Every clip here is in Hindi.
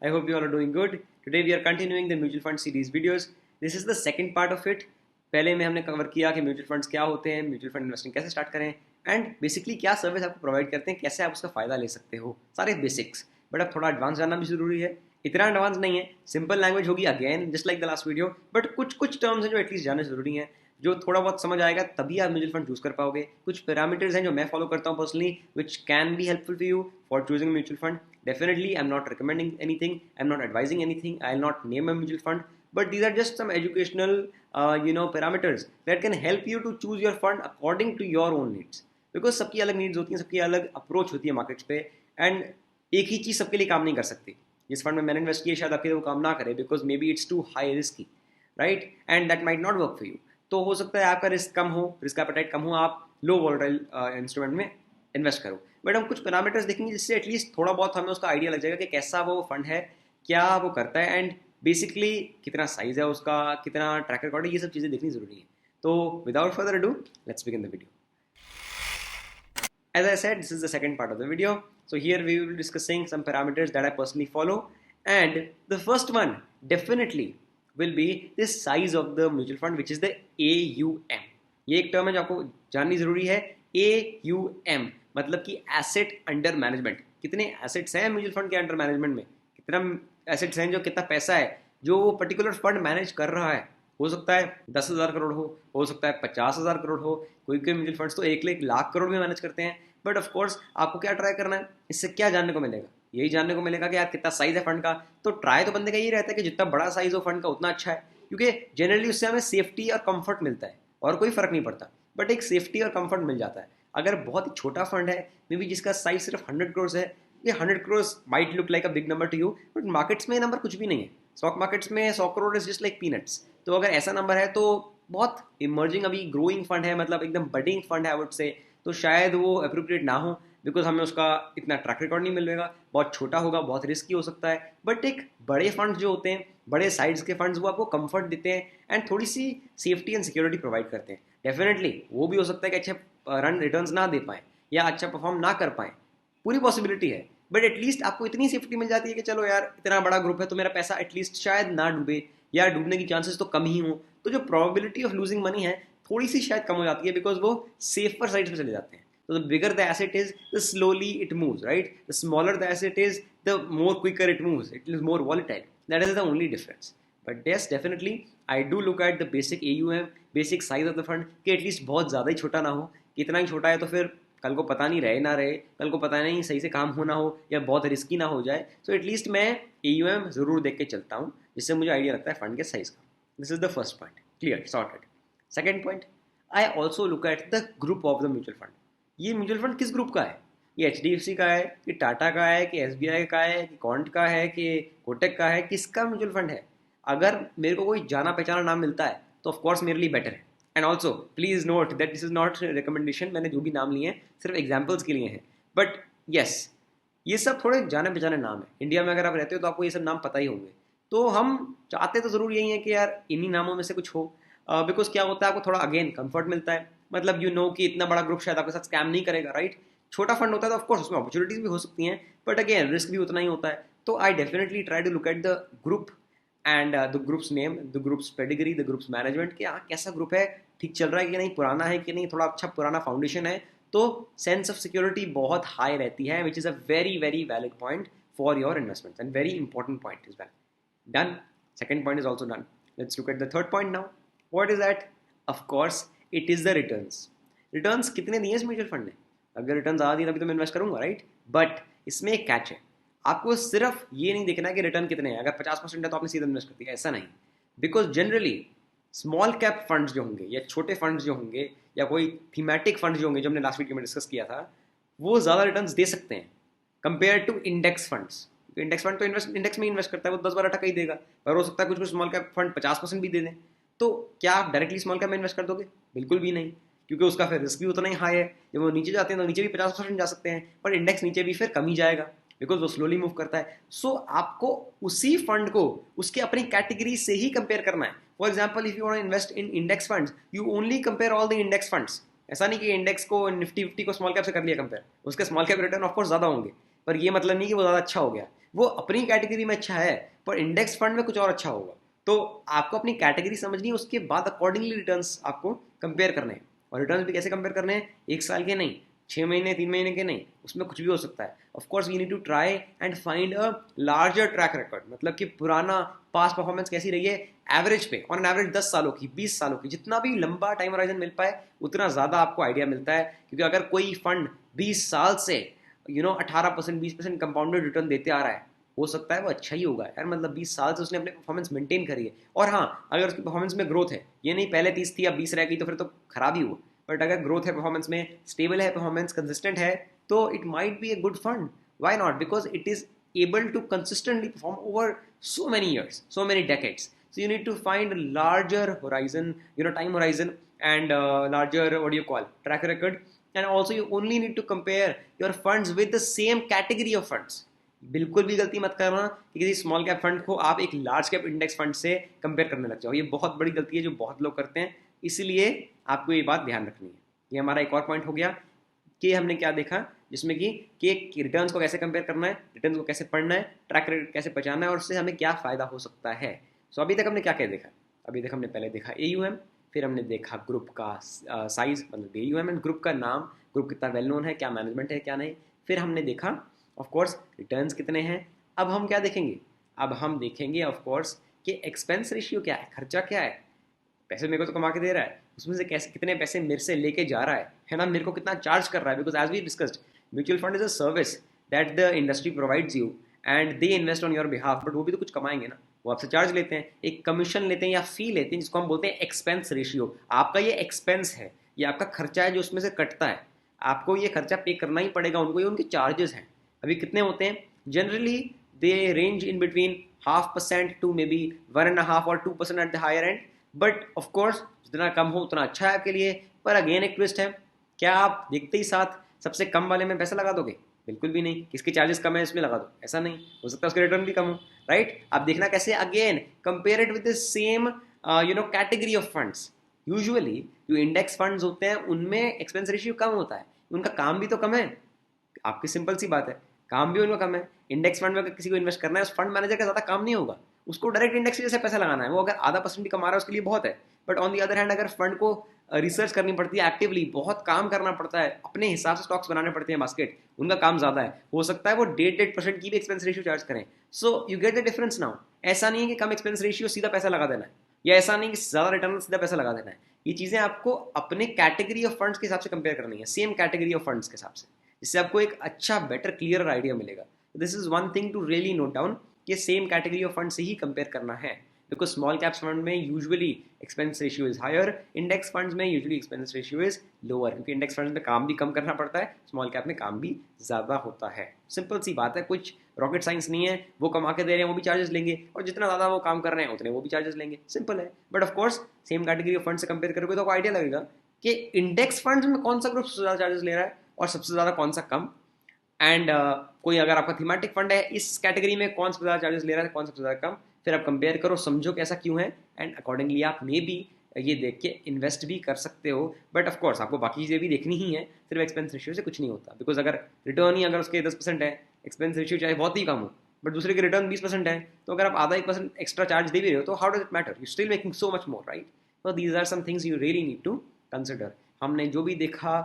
I hope you all are doing good. Today we are continuing the mutual fund series videos. This is the second part of it. पहले में हमने कवर किया कि म्यूचुअल फंड्स क्या होते हैं, म्यूचुअल फंड इन्वेस्टिंग कैसे स्टार्ट करें एंड बेसिकली क्या सर्विस आपको प्रोवाइड करते हैं, कैसे आप उसका फ़ायदा ले सकते हो, सारे बेसिक्स. बट अब थोड़ा एडवांस जानना भी ज़रूरी है. इतना एडवांस नहीं है, सिंपल लैंग्वेज होगी again just like the last video, but कुछ कुछ टर्म्स हैं जो एटलीस्ट जानने ज़रूरी हैं. जो थोड़ा बहुत समझ आएगा तभी आप म्यूचुअल फंड चूज कर पाओगे. कुछ पैरामीटर्स हैं जो मैं फॉलो करता हूँ personally which can be helpful for you for choosing mutual fund. Definitely, I'm not recommending anything. I'm not advising anything. I'll not name a mutual fund. But these are just some educational, parameters that can help you to choose your fund according to your own needs. Because सबकी अलग needs होती हैं, सबकी अलग approach होती है markets पे, and एक ही चीज़ सबके लिए काम नहीं कर सकती. जिस फंड में मैंने इन्वेस्ट किया शायद आपके लिए वो काम ना करे because maybe it's too high risky, right? And that might not work for you. तो हो सकता है आपका रिस्क कम हो, रिस्क एपेटाइट कम हो, आप लो वोलेटाइल इंस्ट्रूमेंट में इन्वेस्ट करो. बट हम कुछ पैरामीटर्स देखेंगे जिससे एटलीस्ट थोड़ा बहुत हमें उसका आइडिया लग जाएगा कि कैसा वो फंड है, क्या वो करता है एंड बेसिकली कितना साइज है उसका, कितना ट्रैक रिकॉर्ड है, ये सब चीज़ें देखनी जरूरी है. तो without further ado let's begin the video. As I said, this is the second part of the video. So here we will be discussing some parameters that I personally follow, and the first one definitely will be the size of the mutual fund, which is the AUM. ये एक टर्म है जो आपको जाननी जरूरी है. AUM मतलब कि एसेट अंडर मैनेजमेंट. कितने एसेट्स हैं म्यूचुअल फंड के अंडर मैनेजमेंट में, कितना एसेट्स हैं, जो कितना पैसा है जो वो पर्टिकुलर फंड मैनेज कर रहा है. हो सकता है 10,000 करोड़ हो सकता है 50,000 करोड़ हो, कोई कोई म्यूचुअल फंड्स तो 1 लाख करोड़ में मैनेज करते हैं. बट ऑफ कोर्स आपको क्या ट्राई करना है, इससे क्या जानने को मिलेगा, यही जानने को मिलेगा कि यार कितना साइज है फंड का. तो ट्राई तो बंदे का यही रहता है कि जितना बड़ा साइज हो फंड का उतना अच्छा है, क्योंकि जनरली उससे हमें सेफ्टी और कंफर्ट मिलता है और कोई फर्क नहीं पड़ता, बट एक सेफ्टी और कंफर्ट मिल जाता है. अगर बहुत ही छोटा फंड है मे बी जिसका साइज सिर्फ 100 करोड़ है, ये 100 crore might look like a big number two you, but markets में ये नंबर कुछ भी नहीं है. स्टॉक मार्केट्स में 100 crore is just like peanuts. तो अगर ऐसा नंबर है तो बहुत इमर्जिंग अभी ग्रोइंग फंड है, मतलब एकदम बडिंग फंड है आई वुड से, तो शायद वो अप्रोप्रिएट ना हो बिकॉज हमें उसका इतना ट्रैक रिकॉर्ड नहीं मिलेगा, बहुत छोटा होगा, बहुत रिस्की हो सकता है. बट एक बड़े फंड्स जो होते हैं, बड़े साइज के फंड्स, वो आपको कंफर्ट देते हैं एंड थोड़ी सी सेफ्टी एंड सिक्योरिटी प्रोवाइड करते हैं. डेफिनेटली वो भी हो सकता है कि अच्छे रन रिटर्न्स ना दे पाएँ या अच्छा परफॉर्म ना कर पाएँ, पूरी पॉसिबिलिटी है. बट एटलीस्ट आपको इतनी सेफ्टी मिल जाती है कि चलो यार इतना बड़ा ग्रुप है तो मेरा पैसा एटलीस्ट शायद ना डूबे, या डूबने की चांसेस तो कम ही हो. तो जो प्रोबेबिलिटी ऑफ लूजिंग मनी है थोड़ी सी शायद कम हो जाती है बिकॉज वो सेफर साइड पे चले जाते हैं. तो the bigger the asset is the slowly it moves, right. The smaller the asset is the more quicker it moves, it is more volatile. That is the only difference. But yes definitely I do look at the basic AUM, basic size of the fund, कि एटलीस्ट बहुत ज़्यादा ही छोटा ना हो. कितना ही छोटा है तो फिर कल को पता नहीं रहे ना रहे, कल को पता नहीं सही से काम हो ना हो, या बहुत रिस्की ना हो जाए. सो एटलीस्ट मैं AUM ज़रूर देख के चलता हूँ जिससे मुझे आइडिया लगता है फंड के साइज का. This is the first point, clear, sorted. Second point, I also look at the group of the mutual fund. ये म्यूचुअल फंड किस ग्रुप का है, ये HDFC का है कि टाटा का है कि SBI का है कि कॉन्ट का है कि कोटक का है, किसका म्यूचुअल फंड है. अगर मेरे को कोई जाना पहचाना नाम मिलता है तो ऑफकोर्स मेरे लिए बेटर है. And also please note that this is not recommendation, मैंने जो भी नाम लिए हैं सिर्फ एग्जाम्पल्स के लिए हैं. बट येस, ये सब थोड़े जाने पहचाने नाम है. इंडिया में अगर आप रहते हो तो आपको ये सब नाम पता ही होंगे. तो हम चाहते तो ज़रूर यही है कि यार इन्हीं नामों में से कुछ हो, बिकॉज क्या होता है आपको थोड़ा अगेन कंफर्ट मिलता है. मतलब कि इतना बड़ा ग्रुप शायद आपके साथ स्कैम नहीं करेगा, राइट. छोटा फंड होता है तो ऑफकोर्स उसमें अपॉर्चुनिटीज भी हो सकती हैं, बट अगेन रिस्क भी उतना ही होता है. तो I definitely try to look at the group and the group's name, the group's pedigree, the group's management, कि कैसा ग्रुप है, ठीक चल रहा है कि नहीं, पुराना है कि नहीं, थोड़ा अच्छा पुराना फाउंडेशन है. तो सेंस ऑफ सिक्योरिटी बहुत हाई रहती है, which is a very very valid point for your investments and very important point is well done. Second point is also done. Let's look at the third point now. What is that? Of course, it is the returns. Returns कितने दिए इस म्यूचुअल फंड ने, अगर रिटर्न्स ज़्यादा दिए तभी तो मैं इन्वेस्ट करूंगा, राइट. बट इसमें एक कैच है, आपको सिर्फ ये नहीं देखना कि रिटर्न कितने हैं. अगर 50% है तो आपने सीधा इन्वेस्ट कर दिया, ऐसा नहीं. Because generally small cap funds जो होंगे या छोटे फंड्स जो होंगे या कोई थीमेटिक फंड्स जो होंगे, जो हमने लास्ट वीडियो में डिस्कस किया था, वो ज़्यादा रिटर्न्स दे सकते हैं compare to index funds. Index fund तो इंडेक्स में इन्वेस्ट करता है, वो 10-12% ही देगा, पर हो सकता है कुछ कुछ स्मॉल कैप फंड 50% भी दे दें. तो क्या आप डायरेक्टली स्मॉल कैप में इन्वेस्ट कर दोगे? बिल्कुल भी नहीं, क्योंकि उसका फिर रिस्क भी उतना ही हाई है. जब वो नीचे जाते हैं तो नीचे भी 50% जा सकते हैं, पर इंडेक्स नीचे भी फिर कम ही जाएगा बिकॉज वो स्लोली मूव करता है. सो आपको उसी फंड को उसके अपनी कैटेगरी से ही कंपेयर करना है. For example, if you want to invest in index funds, you only compare all the index funds. ऐसा नहीं कि इंडेक्स को निफ्टी 50 को स्मॉल कैप से कर लिया कंपेयर, उसके स्मॉल कैप रिटर्न ऑफकोर्स ज़्यादा होंगे, पर ये मतलब नहीं कि वो ज़्यादा अच्छा हो गया. वो अपनी कैटेगरी में अच्छा है पर इंडेक्स फंड में कुछ और अच्छा होगा। तो आपको अपनी कैटेगरी समझनी है, उसके बाद अकॉर्डिंगली रिटर्न्स आपको कंपेयर करने हैं। और रिटर्न्स भी कैसे कंपेयर करने हैं, एक साल के नहीं, 6 महीने 3 महीने के नहीं, उसमें कुछ भी हो सकता है। Of course we need to try and find a larger track record, मतलब कि पुराना पास्ट परफॉर्मेंस कैसी रही है एवरेज पे, ऑन एवरेज 10 सालों की, 20 सालों की, जितना भी लंबा टाइम होराइजन मिल पाए उतना ज़्यादा आपको आइडिया मिलता है। क्योंकि अगर कोई फंड 20 साल से 18% 20% कंपाउंडेड रिटर्न देते आ रहा है, हो सकता है वो अच्छा ही होगा यार, मतलब 20 साल से उसने अपने परफॉर्मेंस मेंटेन करी है। और हाँ, अगर उसकी परफॉर्मेंस में ग्रोथ है, ये नहीं पहले 30 थी अब 20 रह गई तो फिर तो खराब ही हुआ। बट अगर ग्रोथ है परफॉर्मेंस में, स्टेबल है परफॉर्मेंस, कंसिस्टेंट है, तो it might be a good fund. Why not, because it is able to consistently perform over so many years, so many decades. So you need to find a larger horizon, time horizon, and larger, what do you call, track record. And also you only need to compare your funds with the same category of funds. बिल्कुल भी गलती मत करना कि किसी स्मॉल कैप फंड को आप एक लार्ज कैप इंडेक्स फंड से कंपेयर करने लग जाओ। ये बहुत बड़ी गलती है जो बहुत लोग करते हैं, इसलिए आपको ये बात ध्यान रखनी है। ये हमारा एक और पॉइंट हो गया कि हमने क्या देखा, जिसमें कि रिटर्न्स को कैसे कंपेयर करना है, रिटर्न्स को कैसे पढ़ना है, ट्रैक रेकॉर्ड कैसे पहचानना है और उससे हमें क्या फ़ायदा हो सकता है। सो अभी तक हमने क्या क्या देखा, अभी तक हमने पहले देखा AUM, फिर हमने देखा ग्रुप का साइज, मतलब AUM एंड ग्रुप का नाम, ग्रुप कितना वेल नोन है, क्या मैनेजमेंट है क्या नहीं। फिर हमने देखा ऑफ कोर्स रिटर्न्स कितने हैं। अब हम क्या देखेंगे, अब हम देखेंगे ऑफ कोर्स कि एक्सपेंस रेशियो क्या है, खर्चा क्या है। पैसे मेरे को तो कमा के दे रहा है, उसमें से कैसे कितने पैसे मेरे से लेके जा रहा है ना, मेरे को कितना चार्ज कर रहा है। Because as we discussed, mutual fund is a service that the industry provides you and they invest on your behalf, but वो भी तो कुछ कमाएंगे ना, वो आपसे चार्ज लेते हैं, एक कमीशन लेते हैं या फी लेते हैं, जिसको हम बोलते हैं एक्सपेंस रेशियो। आपका ये एक्सपेंस है, ये आपका खर्चा है जो उसमें से कटता है, आपको ये खर्चा पे करना ही पड़ेगा उनको, ये उनके चार्जेस हैं। अभी कितने होते हैं generally, they range in between 0.5% to maybe 1.5 और 2% at the higher end. But of course जितना कम हो उतना अच्छा है आपके लिए। पर अगेन एक ट्विस्ट है, क्या आप देखते ही साथ सबसे कम वाले में पैसा लगा दोगे? बिल्कुल भी नहीं। किसके चार्जेस कम है इसमें लगा दो, ऐसा नहीं हो सकता, उसके रिटर्न भी कम हो, राइट। आप देखना कैसे, again compare it with the same category of funds. Usually जो इंडेक्स फंड्स होते हैं उनमें एक्सपेंस रेशियो कम होता है, उनका काम भी तो कम है। आपकी सिंपल सी बात है, काम भी उनका कम है। इंडेक्स फंड में अगर किसी को इन्वेस्ट करना है, उस फंड मैनेजर का ज़्यादा काम नहीं होगा, उसको डायरेक्ट इंडेक्स के जैसे पैसा लगाना है। वो अगर आधा % भी कमा रहा है उसके लिए बहुत है। But on the other hand, अगर फंड को रिसर्च करनी पड़ती है एक्टिवली, बहुत काम करना पड़ता है, अपने हिसाब से स्टॉक्स बनाने पड़ते हैं बास्केट, उनका काम ज़्यादा है, हो सकता है वो 1.5% की भी एक्सपेंस रेशियो चार्ज करें। So you get the difference now. ऐसा नहीं है कि कम एक्सपेंस रेशियो सीधा पैसा लगा देना है, या ऐसा नहीं कि ज़्यादा रिटर्न सीधा पैसा लगा देना है। ये चीज़ें आपको अपने कैटेगरी ऑफ फंड्स के हिसाब से कंपेयर करनी है, सेम कैटेगरी ऑफ फंड्स के हिसाब से, जिससे आपको एक अच्छा बेटर क्लियर आइडिया मिलेगा। This is one thing to really note down कि सेम कैटेगरी ऑफ फंड से ही कंपेयर करना है। बिकॉज स्मॉल कैप्स फंड में usually expense ratio is higher, index funds में usually expense ratio is lower, क्योंकि इंडेक्स फंड्स में काम भी कम करना पड़ता है, स्मॉल कैप में काम भी ज़्यादा होता है। सिंपल सी बात है, कुछ रॉकेट साइंस नहीं है। वो कमा के दे रहे हैं वो भी चार्जेस लेंगे, और जितना ज़्यादा वो काम कर रहे हैं उतने वो भी चार्जेस लेंगे, सिंपल है। But of course same category of fund से कंपेयर करोगे तो आपको आइडिया लगेगा कि इंडेक्स फंड्स में कौन सा ग्रुप सबसे ज़्यादा चार्जेस ले रहा है और सबसे ज़्यादा कौन सा कम। एंड कोई अगर आपका थीमेटिक फंड है इस कैटेगरी में, कौन सबसे ज़्यादा चार्जेस ले रहा है, कौन सबसे ज़्यादा कम, फिर आप कंपेयर करो, समझो कि ऐसा क्यों है, एंड अकॉर्डिंगली आप मे बी ये देख के इन्वेस्ट भी कर सकते हो। बट ऑफ कोर्स आपको बाकी चीज़ें भी देखनी ही है, सिर्फ एक्सपेंस रेशियो से कुछ नहीं होता। बिकॉज अगर रिटर्न ही अगर उसके 10% है, एक्सपेंस रेशियो चाहे बहुत ही कम हो, बट दूसरे के रिटर्न 20% है, तो अगर आप आधा 1% एक्स्ट्रा चार्ज दे भी रहे हो तो how does it matter, you still making so much more, right. तो these are some things you really need to consider. हमने जो भी देखा,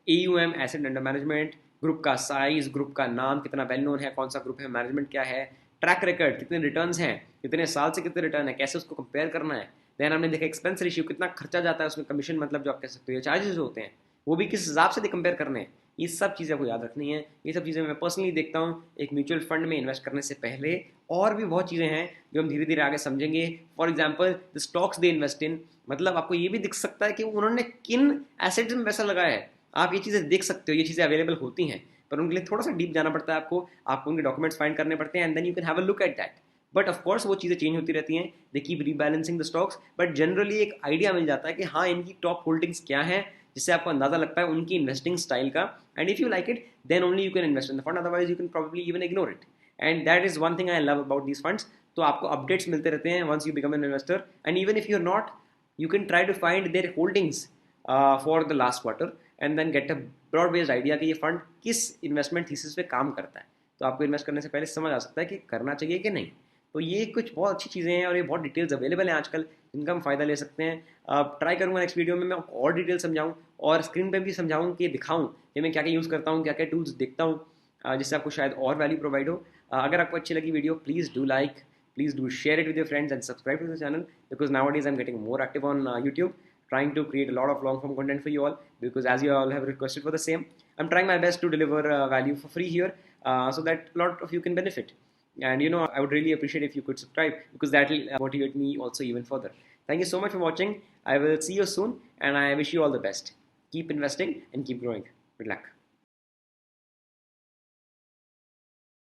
AUM asset under management, group का साइज, ग्रुप का नाम कितना वेल नोन है, कौन सा ग्रुप है, मैनेजमेंट क्या है, ट्रैक रिकॉर्ड कितने रिटर्न्स हैं, कितने साल से कितने रिटर्न है, कैसे उसको कंपेयर करना है। देन हमने देखा एक्सपेंस रेशियो, कितना खर्चा जाता है उसमें, कमीशन मतलब जो आप कह सकते हो, चार्जेस होते हैं, वो भी किस हिसाब से कंपेयर करने हैं। ये सब चीज़ें आपको याद रखनी है। ये सब चीज़ें मैं पर्सनली देखता हूँ एक म्यूचुअल फंड में इन्वेस्ट करने से पहले। और भी बहुत चीज़ें हैं जो हम धीरे धीरे आगे समझेंगे। For example the stocks they invest in, मतलब आपको ये भी दिख सकता है कि उन्होंने किन एसेट्स में पैसा लगाया है, आप ये चीज़ें देख सकते हो, ये चीज़ें अवेलेबल होती हैं। पर उनके लिए थोड़ा सा डीप जाना पड़ता है आपको उनके डॉक्यूमेंट्स फाइंड करने पड़ते हैं, and then you can have a look at that. But of course वो चीज़ें चेंज होती रहती हैं, they keep rebalancing the stocks, but generally एक आइडिया मिल जाता है कि हाँ इनकी टॉप होल्डिंग्स क्या हैं, जिससे आपको अंदाजा लगता है उनकी इन्वेस्टिंग स्टाइल का। And if you like it then only you can invest in the fund, otherwise you can probably even ignore it. And that is one thing I love about these funds. तो आपको अपडेट्स मिलते रहते हैं once you become an investor, and even if you are not, you can try to find their holdings for the last quarter and then get a broad based idea कि ये फंड किस इन्वेस्टमेंट थीसिस पे काम करता है। तो आपको इन्वेस्ट करने से पहले समझ आ सकता है कि करना चाहिए कि नहीं। तो ये कुछ बहुत अच्छी चीज़ें हैं और ये बहुत डिटेल्स अवेलेबल हैं आजकल, जिनका हम फ़ायदा ले सकते हैं। अब ट्राई करूँगा नेक्स्ट वीडियो में मैं और डिटेल समझाऊँ और स्क्रीन पे भी समझाऊँ कि दिखाऊँ कि मैं क्या क्या यूज़ करता हूँ, क्या क्या टूल्स देखता हूँ, जिससे आपको शायद और वैल्यू प्रोवाइड हो। अगर आपको अच्छी लगी video, please do like, please do share it with your friends and subscribe to the channel, because nowadays I'm getting more active on YouTube, trying to create a lot of long form content for you all, because as you all have requested for the same, I'm trying my best to deliver value for free here, so that a lot of you can benefit. And I would really appreciate if you could subscribe, because that will motivate me also even further. Thank you so much for watching. I will see you soon, and I wish you all the best. Keep investing and keep growing. Good luck.